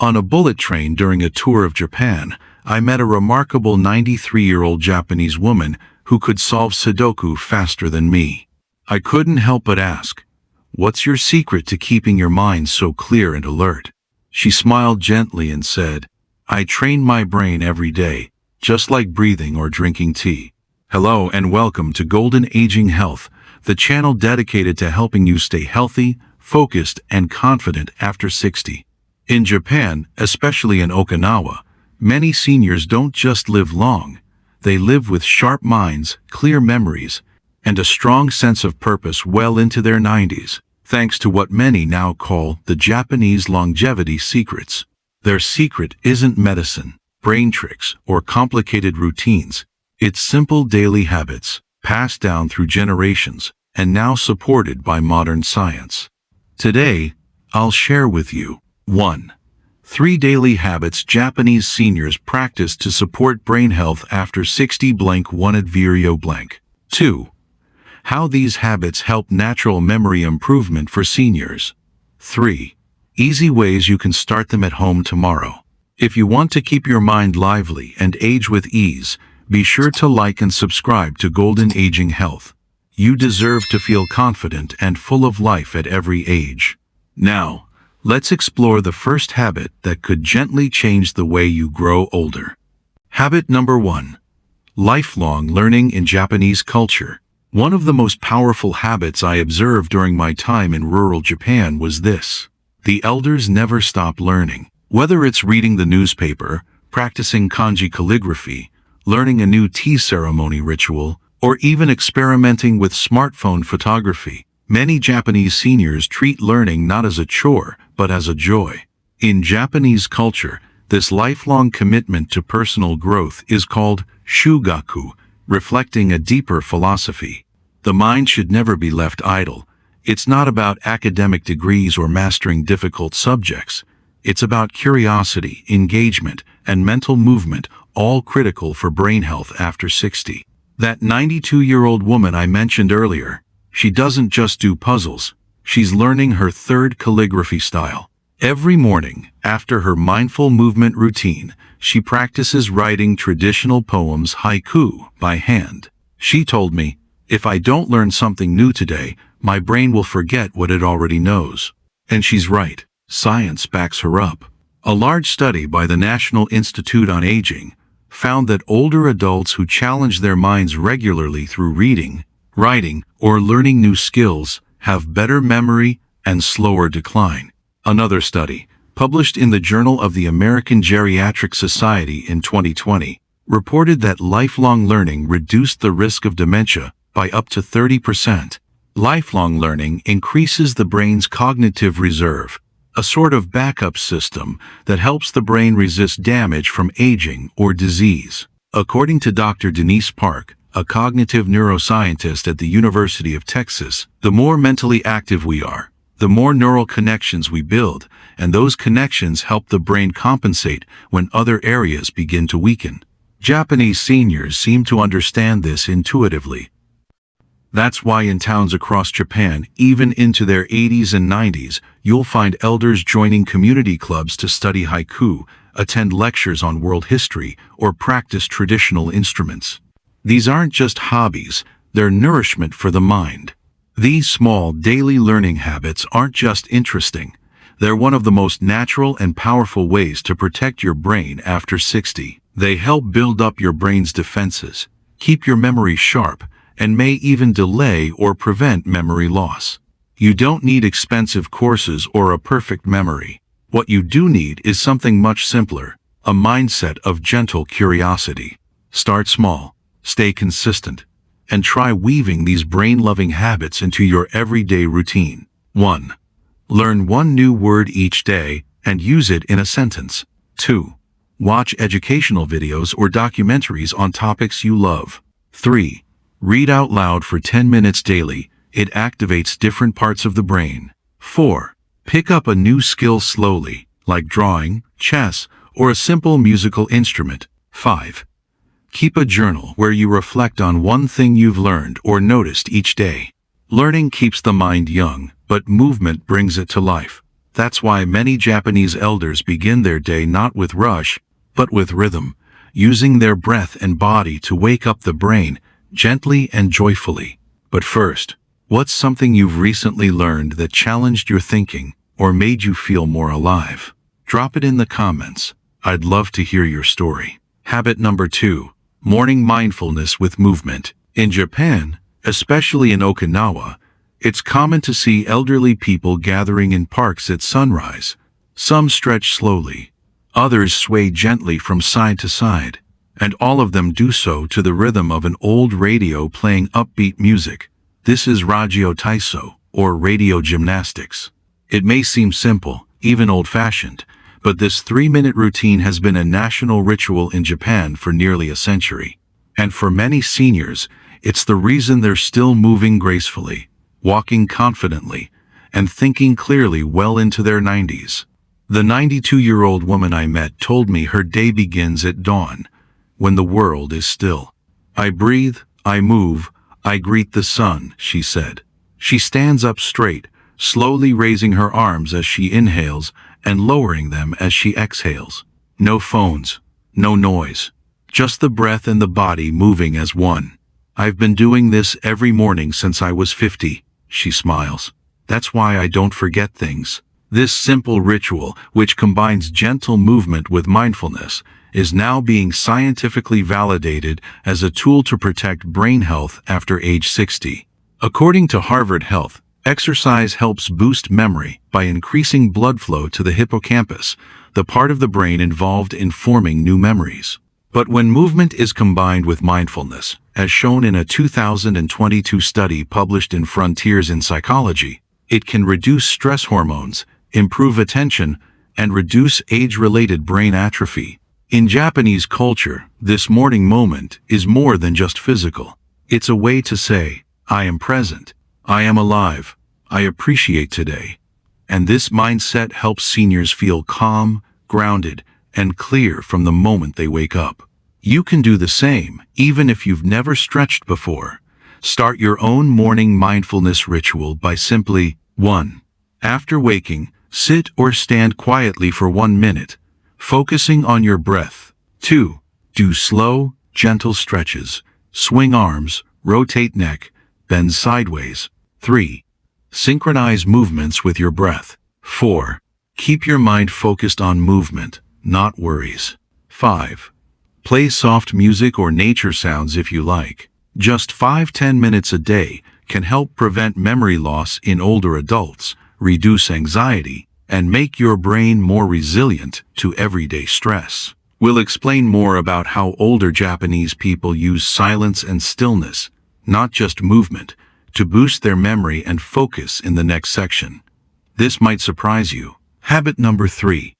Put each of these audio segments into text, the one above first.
On a bullet train during a tour of Japan, I met a remarkable 93-year-old Japanese woman who could solve Sudoku faster than me. I couldn't help but ask, "What's your secret to keeping your mind so clear and alert?" She smiled gently and said, "I train my brain every day, just like breathing or drinking tea." Hello and welcome to Golden Aging Health, the channel dedicated to helping you stay healthy, focused, and confident after 60. In Japan, especially in Okinawa, many seniors don't just live long. They live with sharp minds, clear memories, and a strong sense of purpose well into their 90s, thanks to what many now call the Japanese longevity secrets. Their secret isn't medicine, brain tricks, or complicated routines. It's simple daily habits, passed down through generations, and now supported by modern science. Today, I'll share with you 1. 3 daily habits Japanese seniors practice to support brain health after 60 blank 1 advirio blank. 2. How these habits help natural memory improvement for seniors. 3. Easy ways you can start them at home tomorrow. If you want to keep your mind lively and age with ease, be sure to like and subscribe to Golden Aging Health. You deserve to feel confident and full of life at every age. Now, let's explore the first habit that could gently change the way you grow older. Habit number 1. Lifelong learning in Japanese culture. One of the most powerful habits I observed during my time in rural Japan was this. The elders never stop learning. Whether it's reading the newspaper, practicing kanji calligraphy, learning a new tea ceremony ritual, or even experimenting with smartphone photography, many Japanese seniors treat learning not as a chore, but as a joy. In Japanese culture, this lifelong commitment to personal growth is called shugaku, reflecting a deeper philosophy. The mind should never be left idle. It's not about academic degrees or mastering difficult subjects. It's about curiosity, engagement, and mental movement, all critical for brain health after 60. That 92-year-old woman I mentioned earlier, she doesn't just do puzzles. She's learning her 3rd calligraphy style. Every morning, after her mindful movement routine, she practices writing traditional poems haiku by hand. She told me, "If I don't learn something new today, my brain will forget what it already knows." And she's right. Science backs her up. A large study by the National Institute on Aging found that older adults who challenge their minds regularly through reading, writing, or learning new skills have better memory and slower decline. Another study, published in the Journal of the American Geriatric Society in 2020, reported that lifelong learning reduced the risk of dementia by up to 30%. Lifelong learning increases the brain's cognitive reserve, a sort of backup system that helps the brain resist damage from aging or disease. According to Dr. Denise Park, a cognitive neuroscientist at the University of Texas, the more mentally active we are, the more neural connections we build, and those connections help the brain compensate when other areas begin to weaken. Japanese seniors seem to understand this intuitively. That's why in towns across Japan, even into their 80s and 90s, you'll find elders joining community clubs to study haiku, attend lectures on world history, or practice traditional instruments. These aren't just hobbies, they're nourishment for the mind. These small daily learning habits aren't just interesting, they're one of the most natural and powerful ways to protect your brain after 60. They help build up your brain's defenses, keep your memory sharp, and may even delay or prevent memory loss. You don't need expensive courses or a perfect memory. What you do need is something much simpler, a mindset of gentle curiosity. Start small, stay consistent, and try weaving these brain-loving habits into your everyday routine. 1. Learn one new word each day and use it in a sentence. 2. Watch educational videos or documentaries on topics you love. 3. Read out loud for 10 minutes daily. It activates different parts of the brain. 4. Pick up a new skill slowly, like drawing, chess, or a simple musical instrument. 5. Keep a journal where you reflect on one thing you've learned or noticed each day. Learning keeps the mind young, but movement brings it to life. That's why many Japanese elders begin their day not with rush, but with rhythm, using their breath and body to wake up the brain, gently and joyfully. But first, what's something you've recently learned that challenged your thinking or made you feel more alive? Drop it in the comments. I'd love to hear your story. Habit number 2. Morning mindfulness with movement. In Japan, especially in Okinawa, it's common to see elderly people gathering in parks at sunrise. Some stretch slowly, others sway gently from side to side, and all of them do so to the rhythm of an old radio playing upbeat music. This is Rajio Taiso, or radio gymnastics. It may seem simple, even old-fashioned, but this 3-minute routine has been a national ritual in Japan for nearly a century. And for many seniors, it's the reason they're still moving gracefully, walking confidently, and thinking clearly well into their 90s. The 92-year-old woman I met told me her day begins at dawn, when the world is still. I breathe, I move, I greet the sun, she said. She stands up straight, slowly raising her arms as she inhales and lowering them as she exhales. No phones, no noise, just the breath and the body moving as one. I've been doing this every morning since I was 50, she smiles. That's why I don't forget things. This simple ritual, which combines gentle movement with mindfulness, is now being scientifically validated as a tool to protect brain health after age 60. According to Harvard Health, exercise helps boost memory by increasing blood flow to the hippocampus, the part of the brain involved in forming new memories. But when movement is combined with mindfulness, as shown in a 2022 study published in Frontiers in Psychology, it can reduce stress hormones, improve attention, and reduce age-related brain atrophy. In Japanese culture, this morning moment is more than just physical. It's a way to say, I am present, I am alive, I appreciate today. And this mindset helps seniors feel calm, grounded, and clear from the moment they wake up. You can do the same, even if you've never stretched before. Start your own morning mindfulness ritual by simply 1. After waking, sit or stand quietly for 1 minute, focusing on your breath. 2. Do slow, gentle stretches. Swing arms, rotate neck, bend sideways. 3. Synchronize movements with your breath. 4. Keep your mind focused on movement, not worries. 5. Play soft music or nature sounds if you like. Just 5-10 minutes a day can help prevent memory loss in older adults, reduce anxiety, and make your brain more resilient to everyday stress. We'll explain more about how older Japanese people use silence and stillness, not just movement, to boost their memory and focus in the next section. This might surprise you. Habit number 3.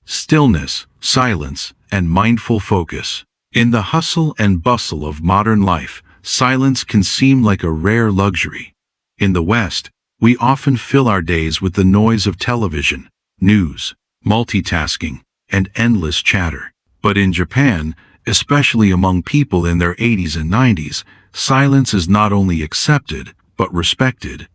Stillness, silence, and mindful focus. In the hustle and bustle of modern life, silence can seem like a rare luxury. In the West, we often fill our days with the noise of television, news, multitasking, and endless chatter. But in Japan, especially among people in their 80s and 90s, silence is not only accepted, but respected.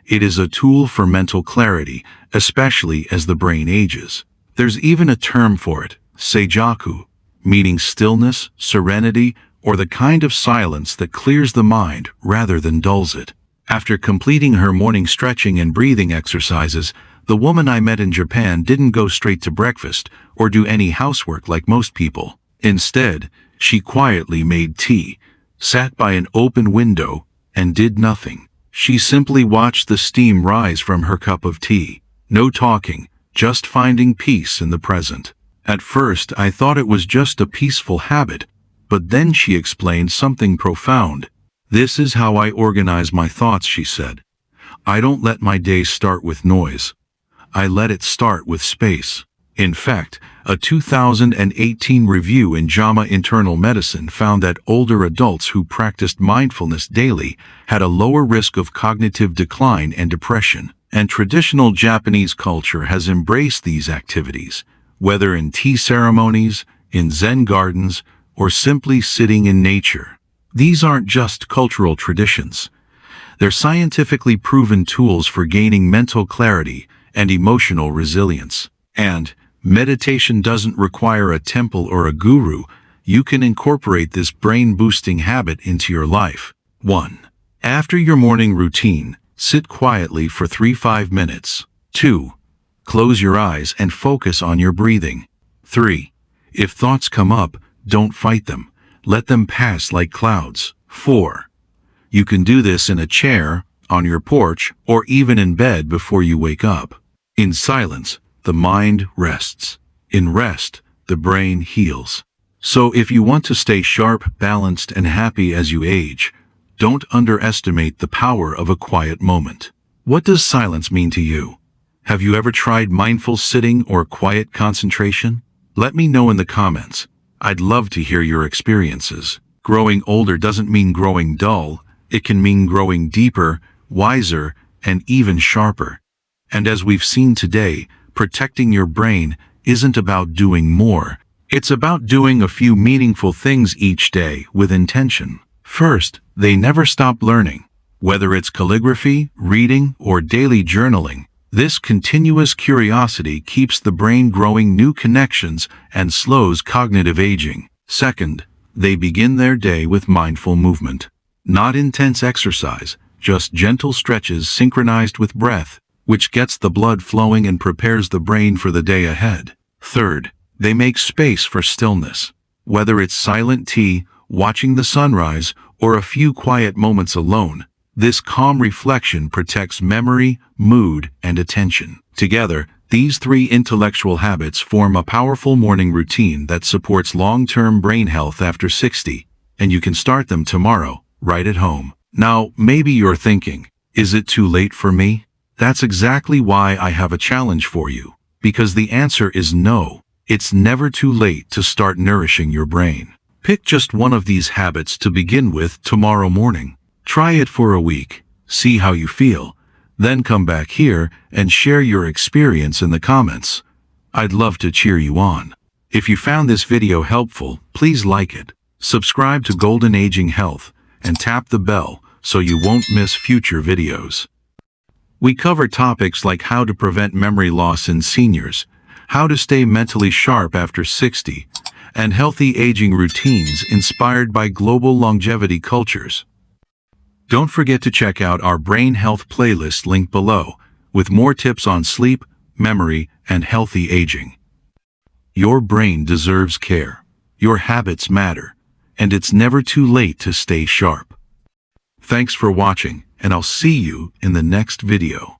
It is a tool for mental clarity, especially as the brain ages. There's even a term for it, seijaku, meaning stillness, serenity, or the kind of silence that clears the mind rather than dulls it. After completing her morning stretching and breathing exercises, the woman I met in Japan didn't go straight to breakfast or do any housework like most people. Instead, she quietly made tea, sat by an open window, and did nothing. She simply watched the steam rise from her cup of tea. No talking, just finding peace in the present. At first, I thought it was just a peaceful habit, but then she explained something profound. This is how I organize my thoughts, she said. I don't let my day start with noise. I let it start with space. In fact, a 2018 review in JAMA Internal Medicine found that older adults who practiced mindfulness daily had a lower risk of cognitive decline and depression. And traditional Japanese culture has embraced these activities, whether in tea ceremonies, in Zen gardens, or simply sitting in nature. These aren't just cultural traditions. They're scientifically proven tools for gaining mental clarity and emotional resilience. And meditation doesn't require a temple or a guru. You can incorporate this brain-boosting habit into your life. 1. After your morning routine, sit quietly for 3-5 minutes. 2. Close your eyes and focus on your breathing. 3. If thoughts come up, don't fight them. Let them pass like clouds. 4. You can do this in a chair, on your porch, or even in bed before you wake up. In silence, the mind rests. In rest, the brain heals. So if you want to stay sharp, balanced, and happy as you age, don't underestimate the power of a quiet moment. What does silence mean to you? Have you ever tried mindful sitting or quiet concentration? Let me know in the comments. I'd love to hear your experiences. Growing older doesn't mean growing dull. It can mean growing deeper, wiser, and even sharper. And as we've seen today, protecting your brain isn't about doing more. It's about doing a few meaningful things each day with intention. First, they never stop learning. Whether it's calligraphy, reading, or daily journaling, this continuous curiosity keeps the brain growing new connections and slows cognitive aging. Second, they begin their day with mindful movement. Not intense exercise, just gentle stretches synchronized with breath, which gets the blood flowing and prepares the brain for the day ahead. Third, they make space for stillness. Whether it's silent tea, watching the sunrise, or a few quiet moments alone, this calm reflection protects memory, mood, and attention. Together, these 3 intellectual habits form a powerful morning routine that supports long-term brain health after 60, and you can start them tomorrow, right at home. Now, maybe you're thinking, is it too late for me? That's exactly why I have a challenge for you. Because the answer is no. It's never too late to start nourishing your brain. Pick just one of these habits to begin with tomorrow morning. Try it for a week, see how you feel, then come back here and share your experience in the comments. I'd love to cheer you on. If you found this video helpful, please like it, subscribe to Golden Aging Health, and tap the bell so you won't miss future videos. We cover topics like how to prevent memory loss in seniors, how to stay mentally sharp after 60, and healthy aging routines inspired by global longevity cultures. Don't forget to check out our brain health playlist linked below, with more tips on sleep, memory, and healthy aging. Your brain deserves care. Your habits matter, and it's never too late to stay sharp. Thanks for watching, and I'll see you in the next video.